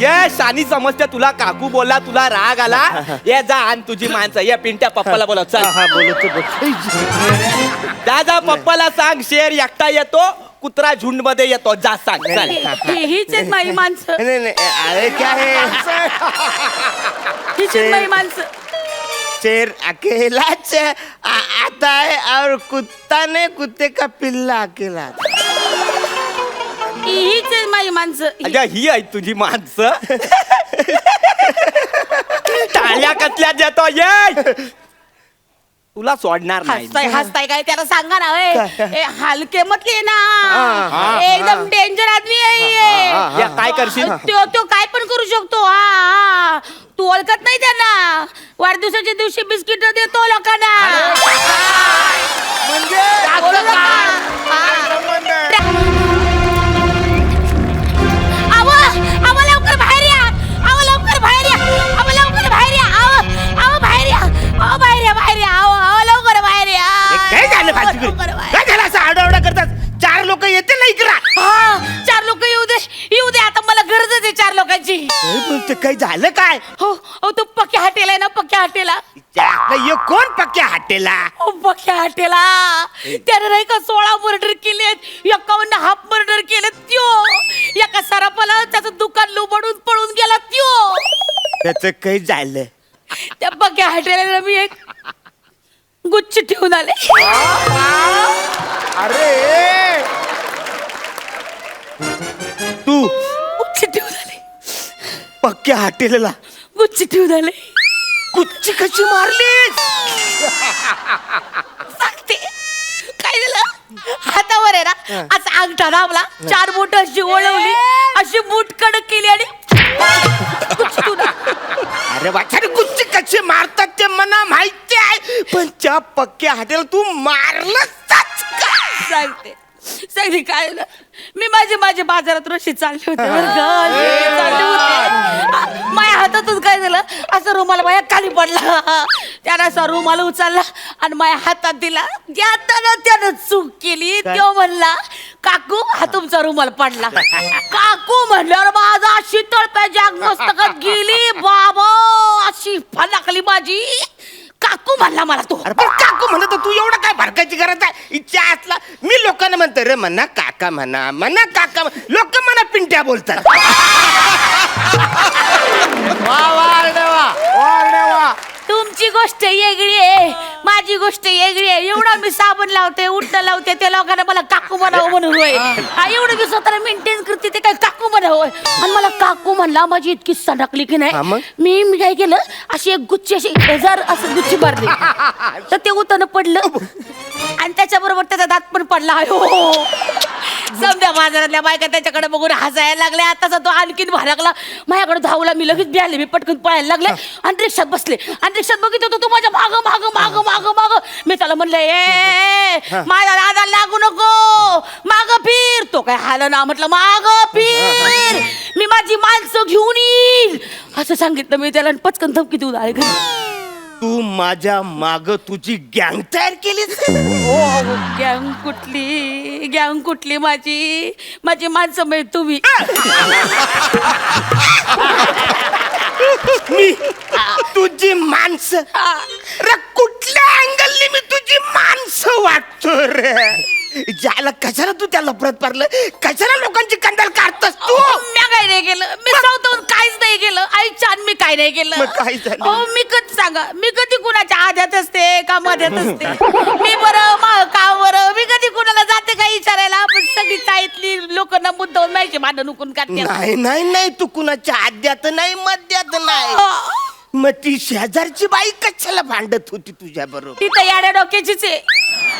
ये शानी समजते तुला. काकू बोलला, तुला राग आला. ये जा आण तुझी माणसं. ये पिंट्या पप्पाला बोलव. चल जा पप्पाला सांग शेर एकटा येतो, कुत्रा झुंड मध्ये येतो. जा सांग. चल. हीच आहेत माझी माणसं. नहीं अरे क्या है हीच आहेत माझी माणसं. शेर अकेला आता है और कुत्ता ने कुत्ते का पिल्ला अकेला. हीच आहेत माझी माणसं. अगं ही आहे तुझी माणसं. टाळ्या कसल्या देतो. ये तुला सोडणार नाही. हसताय काय त्याला सांगा ना. ए हलके मतले ना. एकदम डेंजर आदमी आहे. या काय करशील. तो काय पण करू शकतो. हा तू ओळखत नाही त्यांना. वाढदिवसाच्या दिवशी बिस्किट देतो लोकांना. लवकर बाहेर या. लवकर बाहेर या. लवकर बाहेर या. बाहेर या. बाहेर या. बाहेर या. लवकर बाहेर या. काय झालं काय झालं असं आरडाओरडा करतात. 4 लोक येते नाही करा. 4 लोक येऊ दे आता. मला गरजच आहे 4 लोकांची. काय झालं काय. हो तू पक्क्या हॉटेल आहे ना. पक्क्या हॉटेला. ये कोण पक्क्या हॉटेला. पक्क्या हॉटेला त्याने नाही का 16 मर्डर केलेत. 51 हाफ मर्डर केलेत. त्यो एका सरापाला त्याचं दुकान लुबाडून पळून गेला. त्यो त्याच काही झालं. त्या पक्क्या हॉटेलला मी एक गुच्छ ठेवून आले. अरे तू गुच्छ ठेवून आले. पक्क्या हॉटेलला गुच्छ ठेवून आले. कुच्ची कशी मारलीस. सांगते काय झालं. हातावर आहे ना असा अंगठा दाबला. 4 बोट अशी ओळवली. अशी बूट कडक केली आणि अरे वाचारे कुच्ची कशी मारतात ते मला माहिती आहे. पण त्या पक्क्या हॉटेल तू मारलंच का. सांगते काय झालं. मी माझे बाजारात रशी चालले होते बरं का. माझ्या हातातून काय झालं. असं रुमाल माझ्या खाली पडला. त्यानं असा रुमाल उचलला आणि माझ्या हातात दिला. त्यानं चूक केली. तो म्हणला काकू हा तुमचा रुमाल पडला. काकू म्हणल्यावर माझा अशी तळप्याच्या मस्तकात गेली. बाबा अशी फलाकली माझी. काकू म्हणला मला तो. अरे पण काकू म्हणत तू एवढं काय भडकायची गरज आहे. इच्छा असला मी लोकांना म्हणतो रे म्हणा काका म्हणा काका. लोक म्हणा पिंट्या बोलतात. तुमची गोष्ट वेगळी आहे. माझी गोष्ट वेगळी आहे. एवढा मी साबण लावते उठणं लावते त्या लोकांना मला काकू म्हणावं म्हणून होय. एवढं मी स्वतःला मेंटेन करते ते काय काकू म्हणावं. आणि मला काकू म्हणला माझी इतकी सणकली की नाही. मी काय केलं अशी एक गुच्ची अशी हजार असं गुच्ची मारली. तर ते उतन पडलं आणि त्याच्याबरोबर त्याचा दात पण पडला. समजा बाजारातल्या बायका त्याच्याकडे बघून हसायला लागल्या. आताचा तो आणखीन भाराकला. माझ्याकडे धावला. मी लगेच बिहारले. मी पटकन पळायला लागले आणि रिक्षात बसले. आणि रिक्षात बघितलं तो माझ्या माग माग माग माग माग. मी त्याला म्हणलं ए माझ्या दादा लागू नको. माग फिर. तो काय हाल ना. म्हटलं माग फिर. मी माझी माणसं घेऊन येईल असं सांगितलं मी त्याला. पचकन धमकी देऊन आले घरी. तू माझ्या माग तुझी गँग तयार केलीस. गँग कुठली माझी माणसं म्हणजे तुम्ही. मी तुझी माणसं. कुठल्या अँगलने मी तुझी माणसं वाटतो रे. ज्याला कशाला तू त्या लफड्यात पडलं. कशाला लोकांची कंदाल काढतस तू. मी काय नाही केलं. मी स्वतःहून काहीच नाही केलं. आई छान मी काय नाही केलं. काय झालं. मी कधी सांगा मी कधी कुणाच्या आध्यात असते का मध्यात असते. मी बरं का बरं. मी कधी कुणाला जाते का विचारायला. पण सगळी ताईतली लोकांना मुद्दावून माहिती भांडण उकून काढते. नाही तू कुणाच्या आद्यात नाही मध्यात नाही. मग ती शेजारची बाई कशाला भांडत होती तुझ्या बरोबर. ती तर याड्या डोक्याचीच आहे.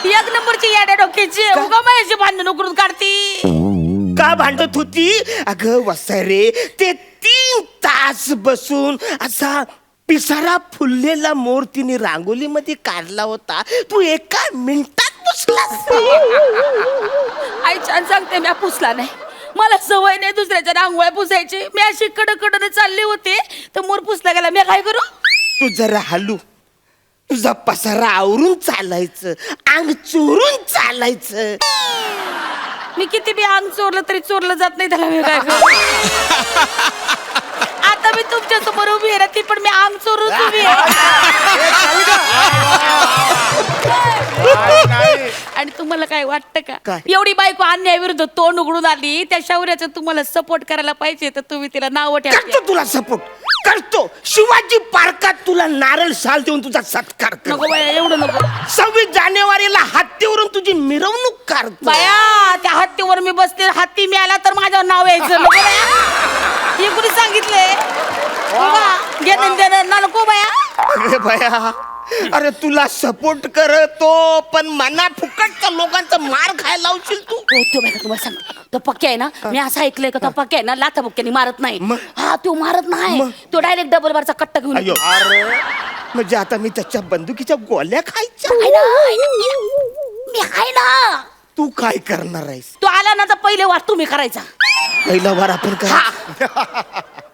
1 नंबरची याड्या डोक्याची. उगा माझ्याशी भांडण उकरून काढती. का भांडत होती. अगं वसारे ते 3 तास बसून असा पिसारा फुललेला मोर तिने रांगोली मध्ये काढला होता. तू 1 मिनिटात पुसलास. आई छान सांगते मी पुसला नाही. मला सवय नाही दुसऱ्याच्या रांगोळ्या पुसायची. मी अशी कडकडने चालले होते तर मोर पुसला गेला. मी काय करू. तू जरा हलू. तुझा पसारा आवरून चालायचं. अंग चोरून चालायचं. मी किती बी अंग चोरलं तरी चोरलं जात नाही त्याला. मी काय करू. तुमच्या समोर उभी आहे ना ती पण मी आम चोरून उभी आहे आणि तुम्हाला काय वाटतं का काय? एवढी बायको अन्यायाविरुद्ध तोंड उघडून आली त्या शौर्याचं तुम्हाला सपोर्ट करायला पाहिजे तर तुम्ही तिला नाव ठेवा करतो तुला सपोर्ट करतो. शिवाजी पार्कात तुला नारळ शाल देऊन तुझा सत्कार नको करतो. बाया एवढं नको 26 जानेवारीला हत्तीवरून तुझी मिरवणूक काढतो. बाया त्या हत्तीवर मी बसते हत्ती मिळाला तर माझ्यावर नाव यायचं नको बाया हे कुणी सांगितलंय घेणं देणं ना नको बाया अरे भया अरे तुला सपोर्ट करतो पण मना फुकटच्या लोकांचा मार खायला लावशील तू. हो तो बायका तुम्हाला सांगते तो पक्के आहे ना मी असं ऐकलंय का तो पक्के आहे ना लाथा बुक्क्याने मारत नाही मग? हा तो मारत नाही मग? तो डायरेक्ट डबल बारचा कट्टा घेऊन अयो येतो. अरे म्हणजे आता मी त्याच्या बंदुकीच्या गोळ्या खायच्या. आहे ना, मी आहे ना तू काय करणार आहेस? तो आला ना तर पहिले वार तुम्ही करायचा पहिला वार आपण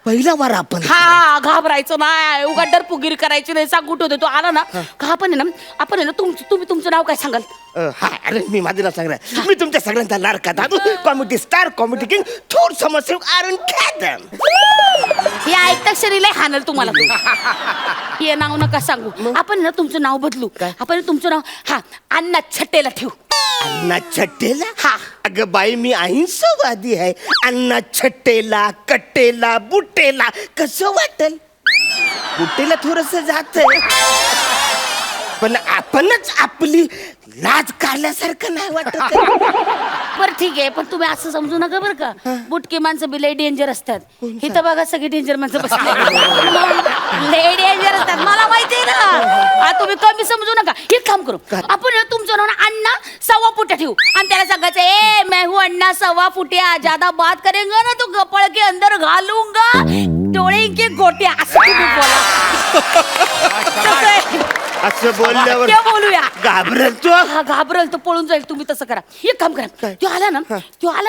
पहिला वार आपण हा घाबरायचं नाही उगा डरपुगिरी करायची नाही सांगूट होते तो आला ना का आपण आहे ना तुम्ही तुमचं नाव काय सांगाल हा अरे मी माझं नाव सांगणार मी तुमच्या सगळ्यांचा लाडका दादू कॉमेडी स्टार कॉमेडी किंग थोर समस्या अरुण कॅदम. हे ऐकता शरीर हाणल तुम्हाला हे नाव नका सांगू आपण ना तुमचं नाव बदलू आपण तुमचं नाव हा अण्णा छट्टेला ठेवू. अण्णा छट्टेला हा. अगं बाई मी अहिंसावादी आहे. अण्णा छट्टेला कट्टेला बुट्टेला कसं वाटल? बुट्टेला थोडस जात पण आपणच आपली लाज काढल्यासारखं नाही वाटत. बरं ठीक आहे पण तुम्ही असं समजू नका बरं का बुटकी माणसं बी लय डेंजर असतात इथं बघा सगळी डेंजर माणसं बसले लय डेंजर असतात मला माहितीये ना तुम्ही कमी समजू नका हे काम करू आपण ना तुमचं नाव ना अण्णा 1.25 फुट्या ठेवू आणि त्याला सांगायचं ए मैं हूँ अण्णा 1.25 फुट्या ज्यादा बात करेंगे ना तो गपळ के अंदर घालूंगा डोळे के गोट्या असं तुम्ही बोला कसं आहे? असं बोलल्यावर ते बोलूया घाबरल तू. हा घाबरल तो पळून जाईल तुम्ही तसं करा एक काम करा काय? तो आला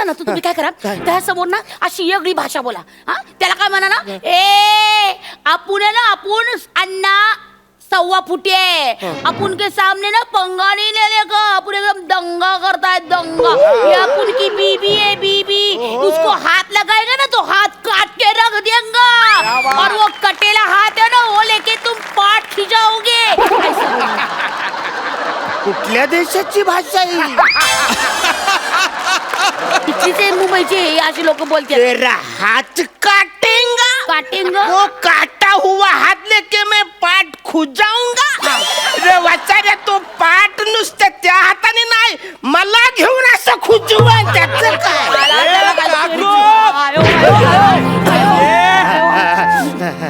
ना तर तुम्ही काय करा त्यासमोर ना अशी वेगळी भाषा बोला हा त्याला काय म्हणा ना ए आपण आहे ना आपण अण्णा 1.25 फुटी है अपन के सामने ना पंगा नहीं लेने का अपन एकदम दंगा करता है दंगा ये अपन की बीबी है बीबी उसको हाथ लगाएगा ना तो हाथ काट के रख देंगे और वो कटेला हाथ है ना वो लेके तुम पाट खिंचाओगे ऐसा बोलना. कुठल्या देशाची भाषा आहे? तिथे मुंबईचे अशी लोक बोलतात तेरा हाथ काटेंगा काटेंगा वो काटा हुआ हाथ लेके मैं पाट खुजाऊंगा. रे वाचाऱ्या तो पाट नुसतं त्या हाताने नाही मला घेऊन असं खुजवा त्याचं काय?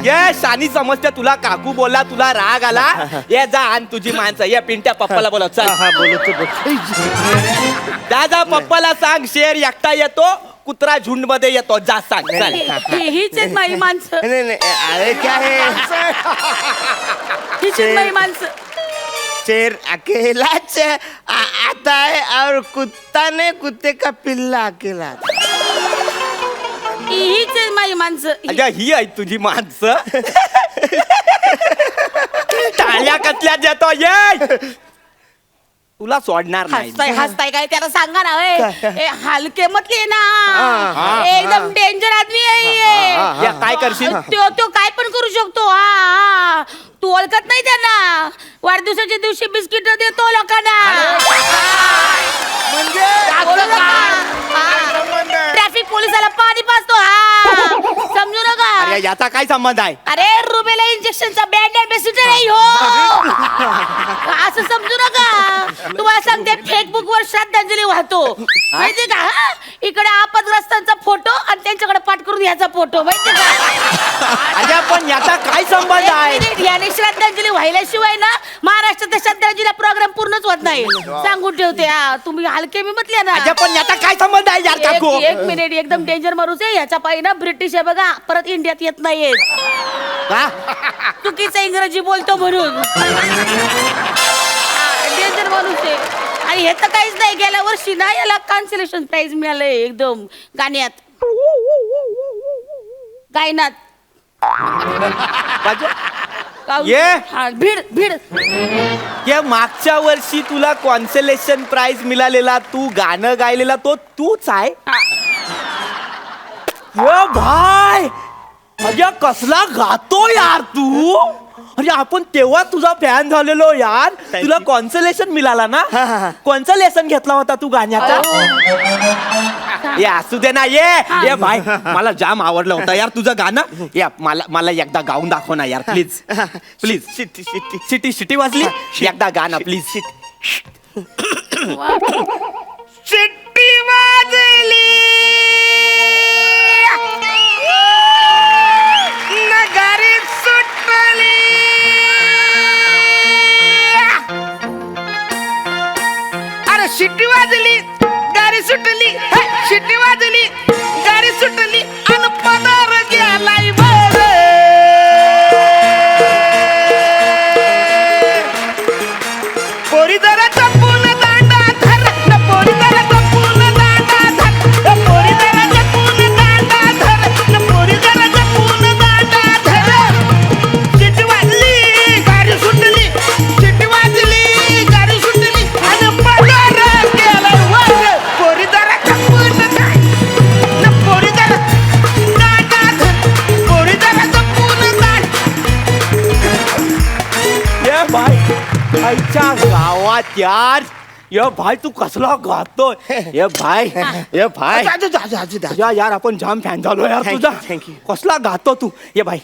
ये शानी समजते तुला काकू बोलला तुला राग आला ये जा आण तुझी माणसं ये पिंट्या पप्पाला बोलव चल जा पप्पाला सांग शेर एकटा येतो कुत्रा झुंड मध्ये येतो जा सांग चल हीच आहेत माझी माणसं नाही नाही अरे क्या है हीच आहेत माझी माणसं शेर अकेलाच आता है और कुत्ता ने कुत्ते का पिल्ला अकेला. हीच आहेत माझी माणसं अगं ही आहे तुझी माणसं टाळ्या कसल्या देतो ये तुला सोडणार नाही हसताय काय त्याला सांगा ना हलके मतले ना हा. एकदम डेंजर आदमी आहे ये. या काय करशील तो काय पण करू शकतो हा तू ओळखत नाही त्यांना वाढदिवसाच्या दिवशी बिस्किट देतो लोकांना ट्रॅफिक पोलिसाला पाणी पाजतो हा समजू नका अरे याचा काय संबंध आहे अरे रुबेला इंजेक्शनचा बँड अँबॅसिडर आहे हो असं समजू नका तुम्हाला सांगते फेसबुक वर श्रद्धांजली वाहतो माहितीये का हा? इकडे आपदग्रस्तांचा फोटो आणि त्यांच्याकडे पाठ करून याचा फोटो माहितीये का अरे पण याचा काय संबंध आहे याने श्रद्धांजली व्हायल्याशिवाय ना महाराष्ट्रात श्रद्धांजली प्रोग्राम पूर्णच होत नाही सांगून ठेवते हा तुम्ही हलके मी म्हटले ना अरे पण याचा काय संबंध आहे यार काकू एक मिनिट एकदम डेंजर माणूस आहे ह्याच्या पायी ना ब्रिटिश आहे बघा परत इंडियात येत नाहीये चुकीचं इंग्रजी बोलतो म्हणून डेंजर माणूस आहे आणि हे तर काहीच नाही गेल्या वर्षी ना याला कॉन्सलेशन प्राइज मिळालंय एकदम गाण्यात गायनात ये. हा, भीड भीड ये मागच्या वर्षी तुला कॉन्सलेशन प्राइज मिळालेला तू गाणं गायलेला तो तूच आहे हा. ओ भाई अरे कसला गातो यार तू. अरे आपण तेव्हा तुझा फॅन झालेलो यार. तुला कॉन्सलेशन मिळाला ना. कोणचा लेसन घेतला होता तू गाण्याचा. ये असू दे ना. ये भाई मला जाम आवडलं होतं यार तुझं गाणं. या मला एकदा गाऊन दाखव ना यार प्लीज. प्लीज. शिट्टी शिट्टी सिटी सिटी वाजली. एकदा गाणं प्लीज. शिट्टी वाजली नगारी सुटली. अरे शिट्टी वाजली गाडी सुटली. शिट्टी वाजली गाडी सुटली अन पदार गेलाय बर. पोरी जरा जपून दांडा धर. पोरी जरा जपून दांडा धर. पोरी जरा जपून दांडा धर. पोरी जरा जपून दांडा धर. शिट्टी वाजली गाडी सुटली. शिट्टी वाजली गाडी सुटली आणि पगार गेलाय वर. पोरी जरा जपून दांडा. पोरी जरा दांडा धर. पोरी जरा जपून दांडा. ये भाई आईच्या गावात यार. ये भाई तू कसला गातोय. ये भाई यार आपण जाम फॅन झालो यार Thank तुझा. you, thank you. कसला गातो तू. ये भाई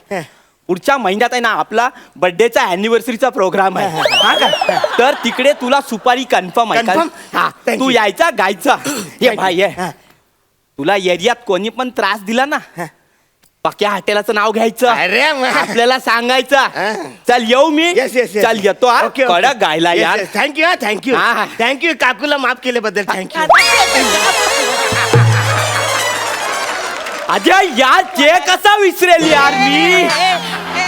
पुढच्या महिन्यात आहे ना आपला बर्थडेचा अॅनिव्हर्सरीचा प्रोग्राम आहे. हा का. तर तिकडे तुला सुपारी कन्फर्म आहे. Confirm? हा Thank तू you. यायचा गायचा. ये Thank भाई you. ये तुला एरियात कोणी पण त्रास दिला ना पक्या हॉटेलाचं नाव घ्यायचं. अरे आपल्याला सांगायचं. चल येऊ मी. येस येस चल येतो. हा कडक गायला यार. थँक्यू थँक्यू हा. थँक्यू काकूला माफ केल्याबद्दल थँक्यू. अजय यार ते कसा विसरेल यार मी.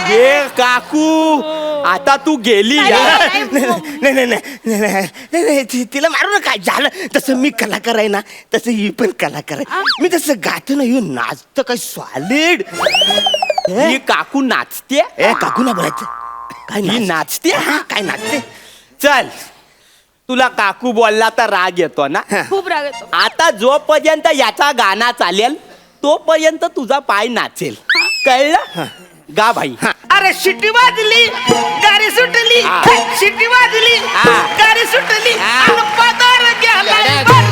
ये काकू आता तू गेली यार. नाही तिला मारू ना. काय झालं तसं मी कलाकार आहे ना तसं ही पण कलाकार आहे. मी तसं गातो ना येऊन नाचतो काय सॉलिड. ही काकू नाचते. ए काकू ना बोलायचं. काय ही नाचते. हा काय नाचते. चल तुला काकू बोलला तर राग येतो ना. खूप राग येतो. आता जोपर्यंत याचा गाणं चालेल तोपर्यंत तुझा पाय नाचेल. कळलं. गा भाई. अरे शिट्टी वाजली गाडी सुटली. शिट्टी वाजली गाडी सुटली आणि पदार गेलाय वर.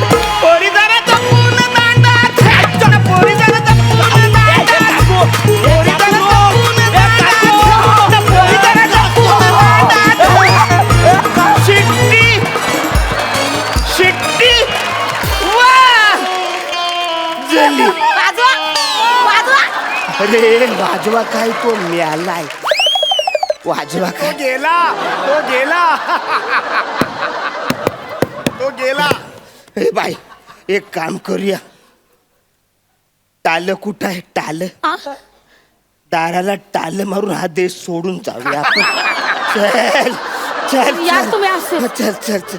पोरी जरा जपून दांडा धर. पोरी जरा जपून दांडा धर. पोरी जरा जपून दांडा धर. पोरी जरा जपून दांडा धर. शिट्टी शिट्टी वा जली. वाजवा वाजवा. अरे वाजवा काय तो मिळालाय. वाजवा काय गेला तो गेला. ए बाई एक काम करूया. टाल कुठं आहे टाल. दाराला टाल मारून हा देश सोडून जाऊया आपण. चल चल या तुम्ही असे. चल चल चल.